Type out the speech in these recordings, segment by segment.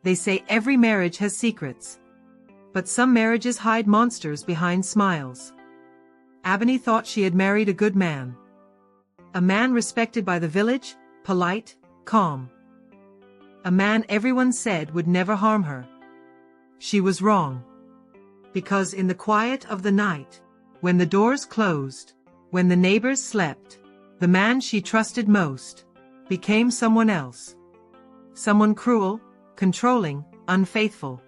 They say every marriage has secrets. But some marriages hide monsters behind smiles. Abony thought she had married a good man. A man respected by the village, polite, calm. A man everyone said would never harm her. She was wrong. Because in the quiet of the night, when the doors closed, when the neighbors slept, the man she trusted most became someone else. Someone cruel, controlling, unfaithful.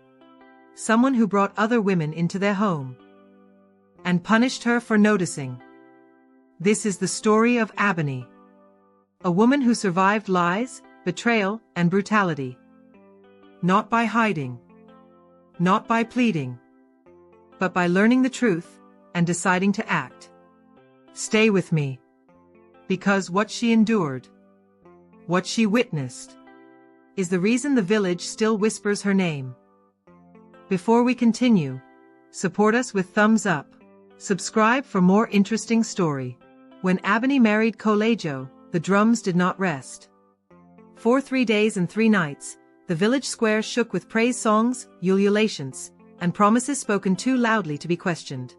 Someone who brought other women into their home and punished her for noticing. This is the story of Abony. A woman who survived lies, betrayal, and brutality. Not by hiding. Not by pleading. But by learning the truth and deciding to act. Stay with me. Because what she endured, what she witnessed, is the reason the village still whispers her name. Before we continue, support us with thumbs up. Subscribe for more interesting story. When Abony married Colejo, the drums did not rest. For 3 days and 3 nights, the village square shook with praise songs, ululations, and promises spoken too loudly to be questioned.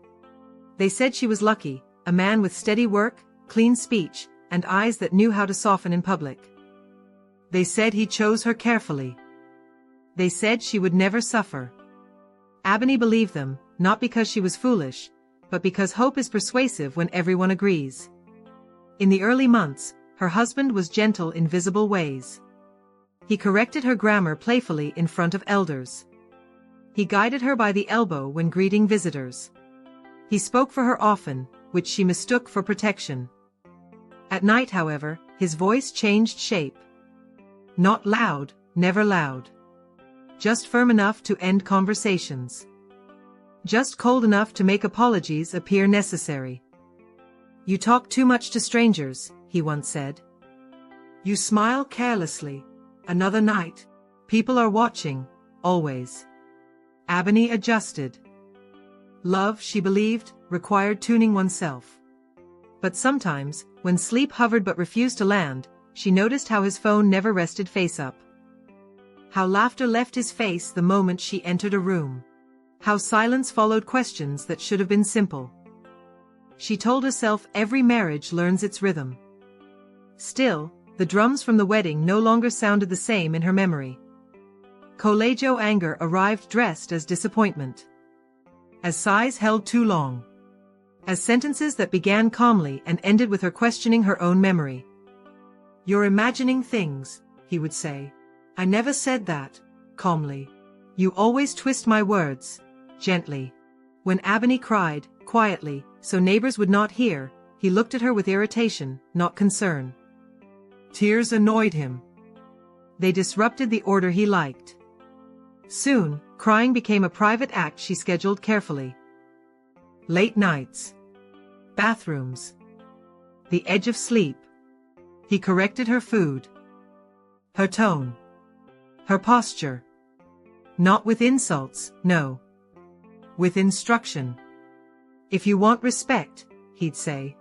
They said she was lucky, a man with steady work, clean speech, and eyes that knew how to soften in public. They said he chose her carefully. They said she would never suffer. Abony believed them, not because she was foolish, but because hope is persuasive when everyone agrees. In the early months, her husband was gentle in visible ways. He corrected her grammar playfully in front of elders. He guided her by the elbow when greeting visitors. He spoke for her often, which she mistook for protection. At night, however, his voice changed shape. Not loud, never loud. Just firm enough to end conversations. Just cold enough to make apologies appear necessary. You talk too much to strangers, he once said. You smile carelessly. Another night. People are watching, always. Abony adjusted. Love, she believed, required tuning oneself. But sometimes, when sleep hovered but refused to land, she noticed how his phone never rested face up. How laughter left his face the moment she entered a room. How silence followed questions that should have been simple. She told herself every marriage learns its rhythm. Still, the drums from the wedding no longer sounded the same in her memory. Colejo anger arrived dressed as disappointment. As sighs held too long. As sentences that began calmly and ended with her questioning her own memory. You're imagining things, he would say. I never said that, calmly. You always twist my words, gently. When Abony cried, quietly, so neighbors would not hear, he looked at her with irritation, not concern. Tears annoyed him. They disrupted the order he liked. Soon, crying became a private act she scheduled carefully. Late nights. Bathrooms. The edge of sleep. He corrected her food. Her tone. Her posture. Not with insults, no. With instruction. If you want respect, he'd say.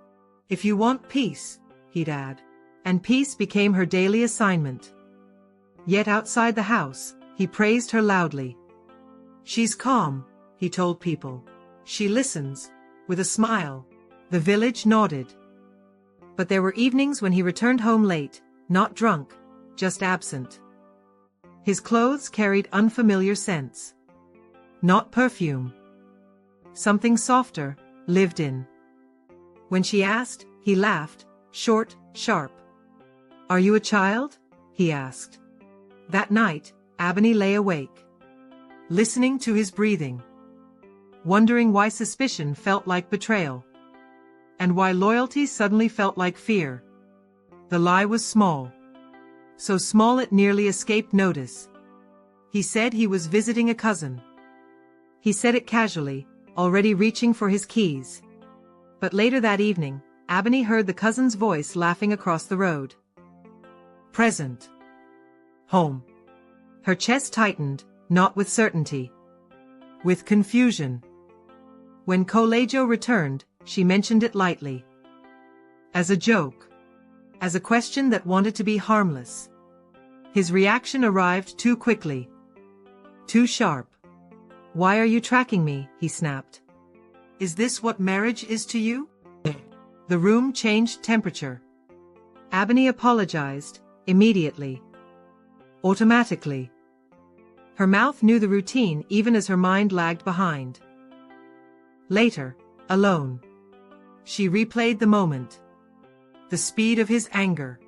If you want peace, he'd add. And peace became her daily assignment. Yet outside the house, he praised her loudly. She's calm, he told people. She listens, with a smile. The village nodded. But there were evenings when he returned home late, not drunk, just absent. His clothes carried unfamiliar scents. Not perfume. Something softer, lived in. When she asked, he laughed, short, sharp. Are you a child? He asked. That night, Abony lay awake. Listening to his breathing. Wondering why suspicion felt like betrayal. And why loyalty suddenly felt like fear. The lie was small. So small it nearly escaped notice. He said he was visiting a cousin. He said it casually, already reaching for his keys. But later that evening, Abony heard the cousin's voice laughing across the road. Present. Home. Her chest tightened, not with certainty. With confusion. When Colejo returned, she mentioned it lightly. As a joke. As a question that wanted to be harmless. His reaction arrived too quickly. Too sharp. Why are you tracking me? He snapped. Is this what marriage is to you? The room changed temperature. Ebony apologized, immediately. Automatically. Her mouth knew the routine even as her mind lagged behind. Later, alone. She replayed the moment. The speed of his anger.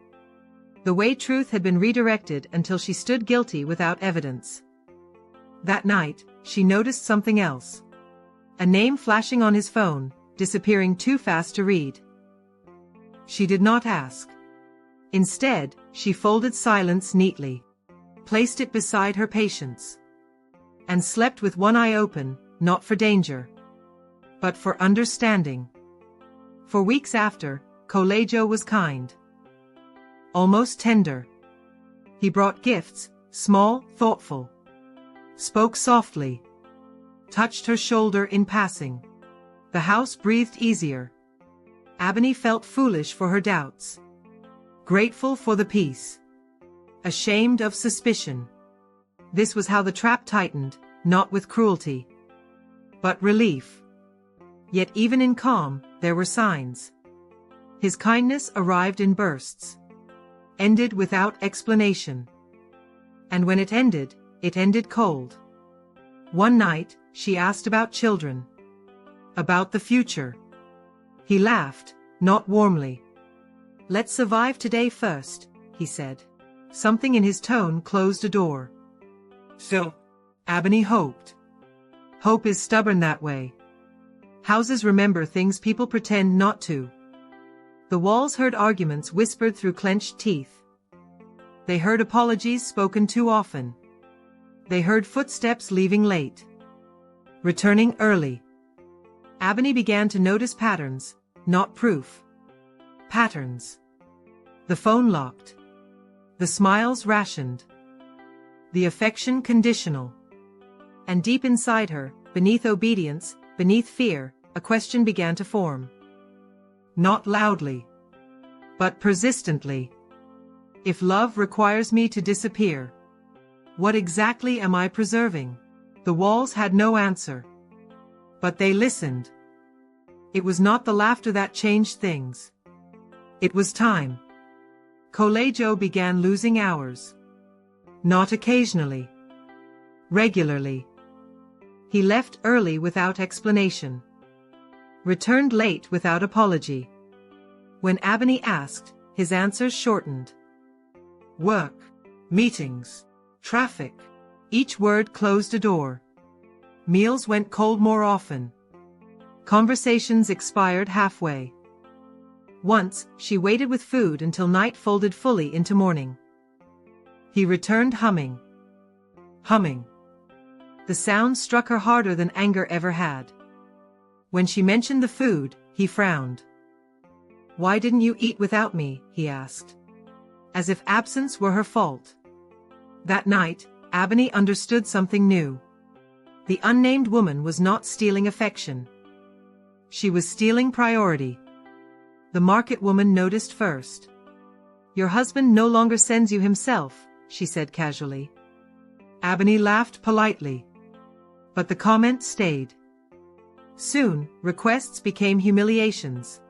The way truth had been redirected until she stood guilty without evidence. That night, she noticed something else. A name flashing on his phone, disappearing too fast to read. She did not ask. Instead, she folded silence neatly, placed it beside her patience, and slept with one eye open, not for danger, but for understanding. For weeks after, Colegio was kind. Almost tender. He brought gifts, small, thoughtful. Spoke softly. Touched her shoulder in passing. The house breathed easier. Ebony felt foolish for her doubts. Grateful for the peace. Ashamed of suspicion. This was how the trap tightened, not with cruelty, but relief. Yet even in calm, there were signs. His kindness arrived in bursts. Ended without explanation. And when it ended cold. One night, she asked about children. About the future. He laughed, not warmly. Let's survive today first, he said. Something in his tone closed a door. So, Ebony hoped. Hope is stubborn that way. Houses remember things people pretend not to. The walls heard arguments whispered through clenched teeth. They heard apologies spoken too often. They heard footsteps leaving late. Returning early. Ebony began to notice patterns, not proof. Patterns. The phone locked. The smiles rationed. The affection conditional. And deep inside her, beneath obedience, beneath fear, a question began to form. Not loudly, but persistently. If love requires me to disappear, what exactly am I preserving? The walls had no answer. But they listened. It was not the laughter that changed things. It was time. Colegio began losing hours. Not occasionally. Regularly. He left early without explanation. Returned late without apology. When Ebony asked, his answers shortened. Work. Meetings. Traffic. Each word closed a door. Meals went cold more often. Conversations expired halfway. Once, she waited with food until night folded fully into morning. He returned humming. Humming. The sound struck her harder than anger ever had. When she mentioned the food, he frowned. Why didn't you eat without me? He asked. As if absence were her fault. That night, Ebony understood something new. The unnamed woman was not stealing affection. She was stealing priority. The market woman noticed first. Your husband no longer sends you himself, she said casually. Ebony laughed politely. But the comment stayed. Soon, requests became humiliations.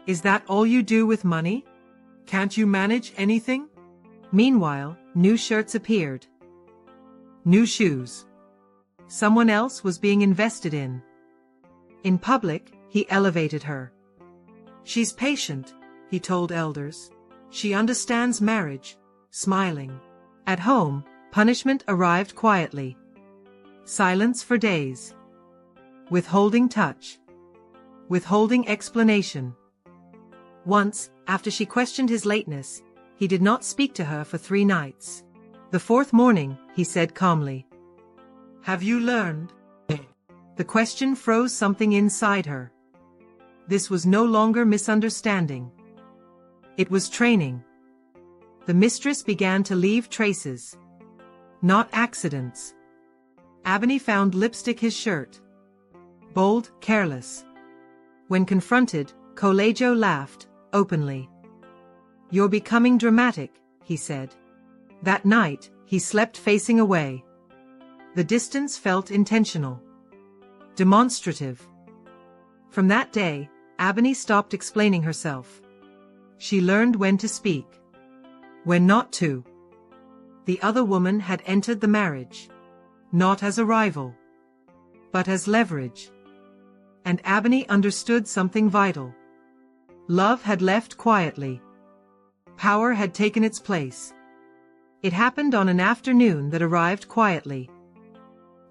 Is that all you do with money? Can't you manage anything? Meanwhile, new shirts appeared. New shoes. Someone else was being invested in. In public, he elevated her. She's patient, he told elders. She understands marriage, smiling. At home, punishment arrived quietly. Silence for days. Withholding touch. Withholding explanation. Once, after she questioned his lateness, he did not speak to her for 3 nights. The 4th morning, he said calmly. Have you learned? The question froze something inside her. This was no longer misunderstanding. It was training. The mistress began to leave traces. Not accidents. Ebony found lipstick his shirt. Bold, careless. When confronted, Colegio laughed, openly. You're becoming dramatic, he said. That night, he slept facing away. The distance felt intentional, demonstrative. From that day, Ebony stopped explaining herself. She learned when to speak, when not to. The other woman had entered the marriage, not as a rival, but as leverage. And Ebony understood something vital. Love had left quietly. Power had taken its place. It happened on an afternoon that arrived quietly.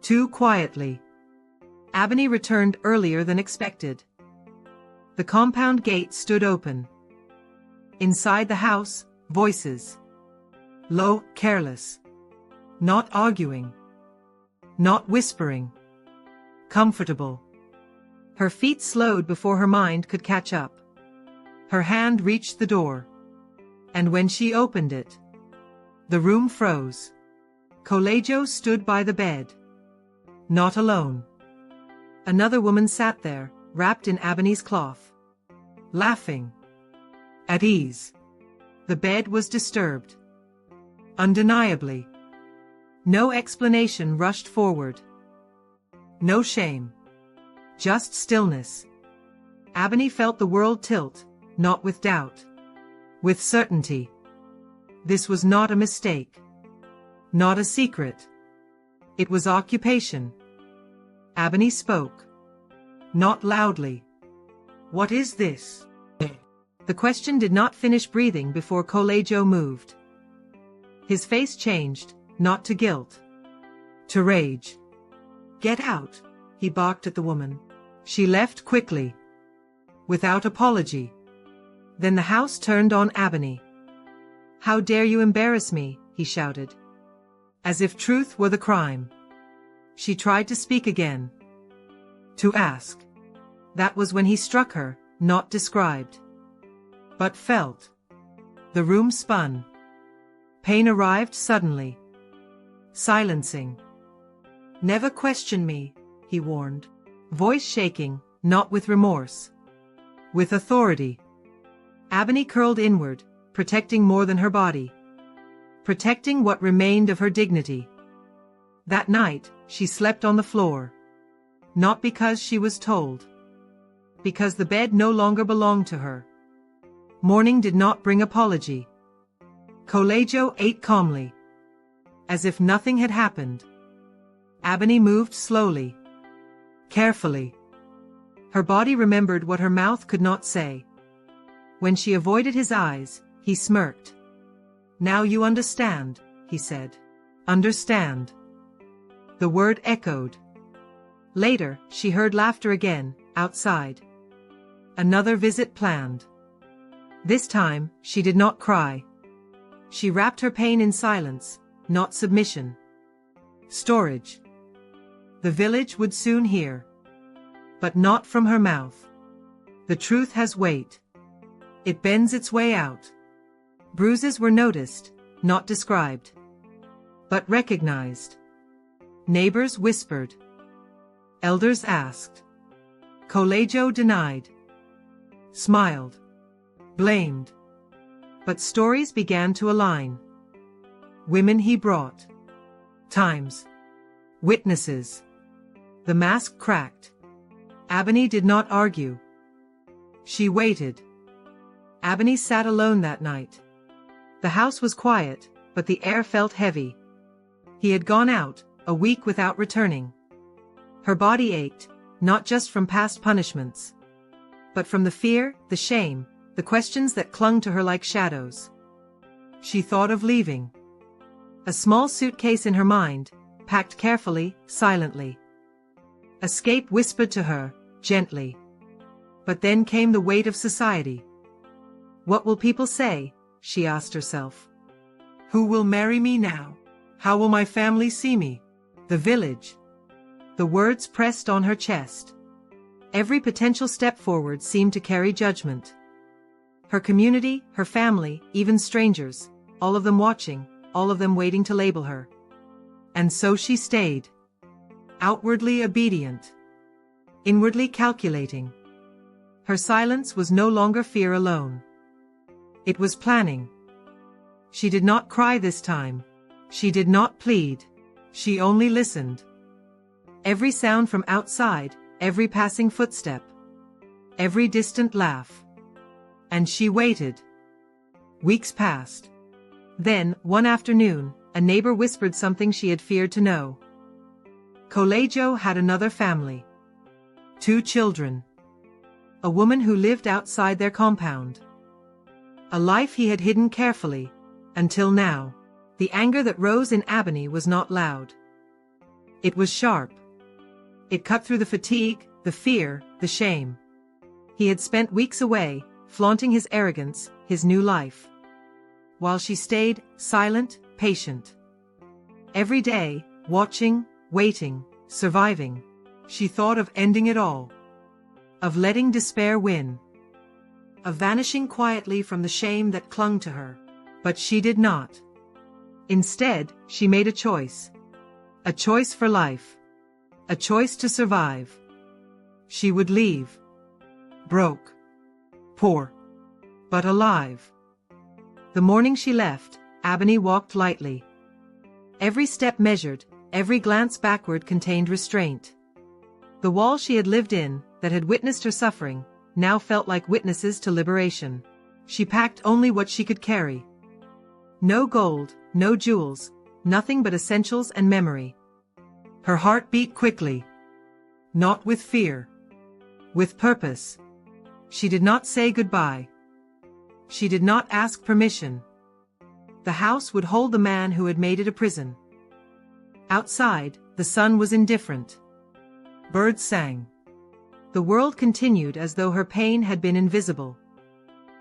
Too quietly. Ebony returned earlier than expected. The compound gate stood open. Inside the house, voices. Low, careless. Not arguing. Not whispering. Comfortable. Her feet slowed before her mind could catch up. Her hand reached the door. And when she opened it, the room froze. Colegio stood by the bed. Not alone. Another woman sat there, wrapped in Ebony's cloth. Laughing. At ease. The bed was disturbed. Undeniably. No explanation rushed forward. No shame. Just stillness. Ebony felt the world tilt, not with doubt. With certainty. This was not a mistake. Not a secret. It was occupation. Ebony spoke. Not loudly. What is this? The question did not finish breathing before Colegio moved. His face changed, not to guilt. To rage. Get out, he barked at the woman. She left quickly. Without apology. Then the house turned on Ebony. How dare you embarrass me, he shouted. As if truth were the crime. She tried to speak again. To ask. That was when he struck her, not described. But felt. The room spun. Pain arrived suddenly. Silencing. Never question me, he warned. Voice shaking, not with remorse. With authority. Ebony curled inward, protecting more than her body. Protecting what remained of her dignity. That night, she slept on the floor. Not because she was told. Because the bed no longer belonged to her. Morning did not bring apology. Colegio ate calmly. As if nothing had happened. Ebony moved slowly. Carefully. Her body remembered what her mouth could not say. When she avoided his eyes, he smirked. Now you understand, he said. Understand. The word echoed. Later, she heard laughter again, outside. Another visit planned. This time, she did not cry. She wrapped her pain in silence, not submission. Storage. The village would soon hear. But not from her mouth. The truth has weight. It bends its way out. Bruises were noticed, not described. But recognized. Neighbors whispered. Elders asked. Colegio denied. Smiled. Blamed. But stories began to align. Women he brought. Times. Witnesses. The mask cracked. Ebony did not argue. She waited. Ebony sat alone that night. The house was quiet, but the air felt heavy. He had gone out, a week without returning. Her body ached, not just from past punishments, but from the fear, the shame, the questions that clung to her like shadows. She thought of leaving. A small suitcase in her mind, packed carefully, silently. Escape whispered to her, gently. But then came the weight of society. What will people say? She asked herself. Who will marry me now? How will my family see me? The village. The words pressed on her chest. Every potential step forward seemed to carry judgment. Her community, her family, even strangers, all of them watching, all of them waiting to label her. And so she stayed. Outwardly obedient. Inwardly calculating. Her silence was no longer fear alone. It was planning. She did not cry this time. She did not plead. She only listened. Every sound from outside, every passing footstep, every distant laugh. And she waited. Weeks passed. Then, one afternoon, a neighbor whispered something she had feared to know. Colegio had another family. 2 children. A woman who lived outside their compound. A life he had hidden carefully, until now. The anger that rose in Ebony was not loud. It was sharp. It cut through the fatigue, the fear, the shame. He had spent weeks away, flaunting his arrogance, his new life. While she stayed, silent, patient. Every day, watching, waiting, surviving, she thought of ending it all. Of letting despair win. Of vanishing quietly from the shame that clung to her. But she did not. Instead, she made a choice. A choice for life. A choice to survive. She would leave. Broke. Poor. But alive. The morning she left, Ebony walked lightly. Every step measured, every glance backward contained restraint. The walls she had lived in, that had witnessed her suffering, now felt like witnesses to liberation. She packed only what she could carry. No gold, no jewels, nothing but essentials and memory. Her heart beat quickly. Not with fear. With purpose. She did not say goodbye. She did not ask permission. The house would hold the man who had made it a prison. Outside, the sun was indifferent. Birds sang. The world continued as though her pain had been invisible.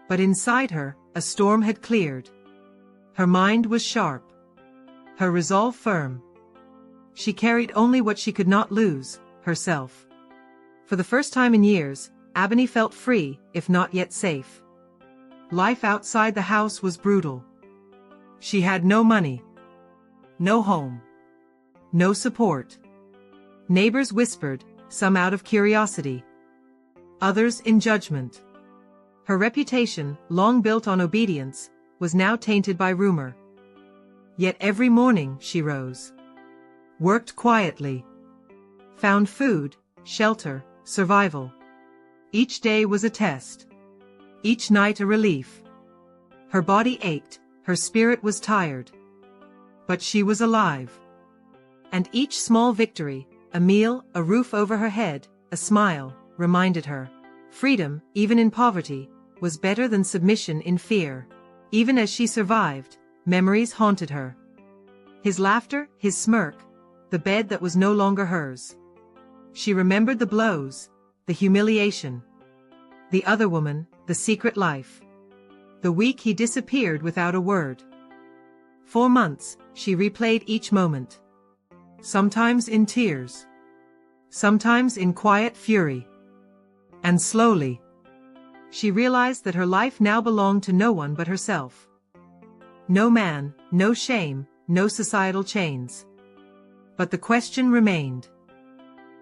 But inside her, a storm had cleared. Her mind was sharp. Her resolve firm. She carried only what she could not lose, herself. For the first time in years, Ebony felt free, if not yet safe. Life outside the house was brutal. She had no money. No home. No support. Neighbors whispered, some out of curiosity. Others in judgment. Her reputation, long built on obedience, was now tainted by rumor. Yet every morning she rose. Worked quietly. Found food, shelter, survival. Each day was a test. Each night a relief. Her body ached, her spirit was tired. But she was alive. And each small victory, a meal, a roof over her head, a smile, reminded her. Freedom, even in poverty, was better than submission in fear. Even as she survived, memories haunted her. His laughter, his smirk, the bed that was no longer hers. She remembered the blows, the humiliation. The other woman, the secret life. The week he disappeared without a word. 4 months, she replayed each moment. Sometimes in tears. Sometimes in quiet fury. And slowly, she realized that her life now belonged to no one but herself. No man, no shame, no societal chains. But the question remained.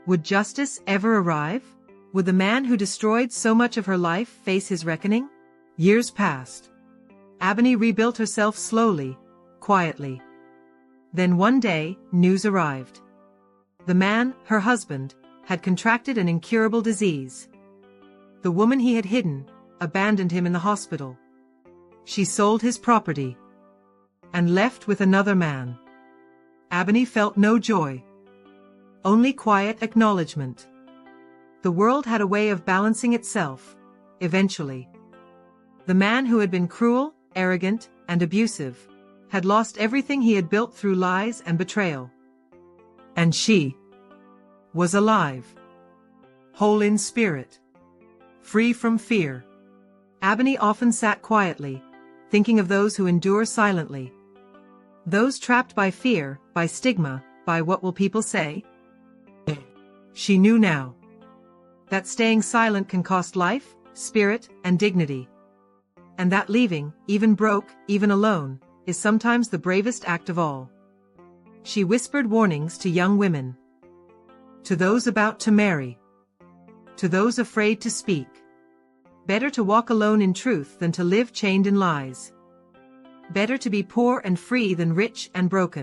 Would justice ever arrive? Would the man who destroyed so much of her life face his reckoning? Years passed. Ebony rebuilt herself slowly, quietly. Then one day, news arrived. The man, her husband, had contracted an incurable disease. The woman he had hidden, abandoned him in the hospital. She sold his property. And left with another man. Ebony felt no joy. Only quiet acknowledgement. The world had a way of balancing itself, eventually. The man who had been cruel, arrogant, and abusive, had lost everything he had built through lies and betrayal. And she was alive. Whole in spirit. Free from fear. Ebony often sat quietly, thinking of those who endure silently. Those trapped by fear, by stigma, by what will people say? She knew now that staying silent can cost life, spirit, and dignity. And that leaving, even broke, even alone, is sometimes the bravest act of all. She whispered warnings to young women. To those about to marry. To those afraid to speak. Better to walk alone in truth than to live chained in lies. Better to be poor and free than rich and broken.